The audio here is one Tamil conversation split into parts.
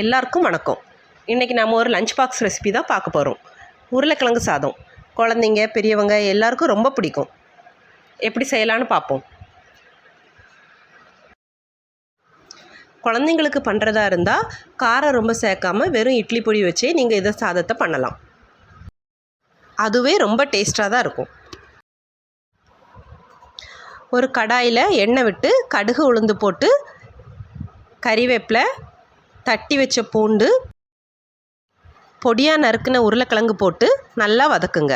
எல்லாருக்கும் வணக்கம். இன்றைக்கி நம்ம ஒரு லஞ்ச் பாக்ஸ் ரெசிபி தான் பார்க்க போகிறோம். உருளைக்கிழங்கு சாதம் குழந்தைங்க பெரியவங்க எல்லாருக்கும் ரொம்ப பிடிக்கும். எப்படி செய்யலான்னு பார்ப்போம். குழந்தைங்களுக்கு பண்ணுறதா இருந்தால் காரம் ரொம்ப சேர்க்காமல் வெறும் இட்லி பொடி வச்சே நீங்கள் இதை சாதத்தை பண்ணலாம். அதுவே ரொம்ப டேஸ்ட்டாக தான் இருக்கும். ஒரு கடாயில் எண்ணெய் விட்டு கடுகு உளுந்து போட்டு கறிவேப்பிலை, தட்டி வச்ச பூண்டு, பொடியாக நறுக்கின உருளைக்கிழங்கு போட்டு நல்லா வதக்குங்க.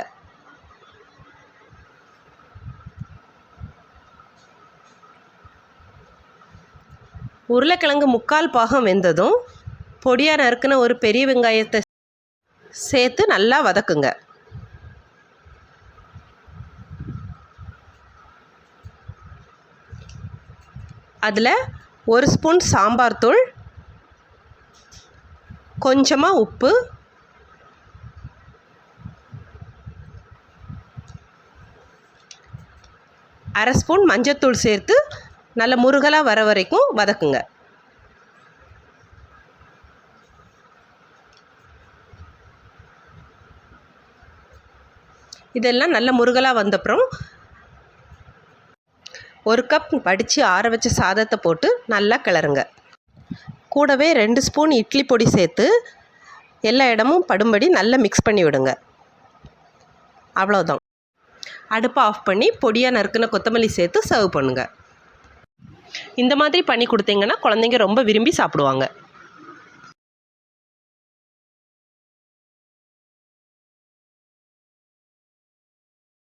உருளைக்கிழங்கு முக்கால் பாகம் வெந்ததும் பொடியாக நறுக்கின ஒரு பெரிய வெங்காயத்தை சேர்த்து நல்லா வதக்குங்க. அதில் ஒரு ஸ்பூன் சாம்பார் தூள், கொஞ்சமாக உப்பு, அரை ஸ்பூன் மஞ்சத்தூள் சேர்த்து நல்ல முருகலாக வர வரைக்கும் வதக்குங்க. இதெல்லாம் நல்ல முருகலாக வந்தப்புறம் ஒரு கப் வடித்து ஆற வச்ச சாதத்தை போட்டு நல்லா கிளறுங்க. கூடவே 2 ஸ்பூன் இட்லி பொடி சேர்த்து எல்லா இடமும் படும்படி நல்லா மிக்ஸ் பண்ணி விடுங்க. அவ்வளோதான். அடுப்பை ஆஃப் பண்ணி பொடியாக நறுக்கின கொத்தமல்லி சேர்த்து சர்வ் பண்ணுங்கள். இந்த மாதிரி பண்ணி கொடுத்தீங்கன்னா குழந்தைங்க ரொம்ப விரும்பி சாப்பிடுவாங்க.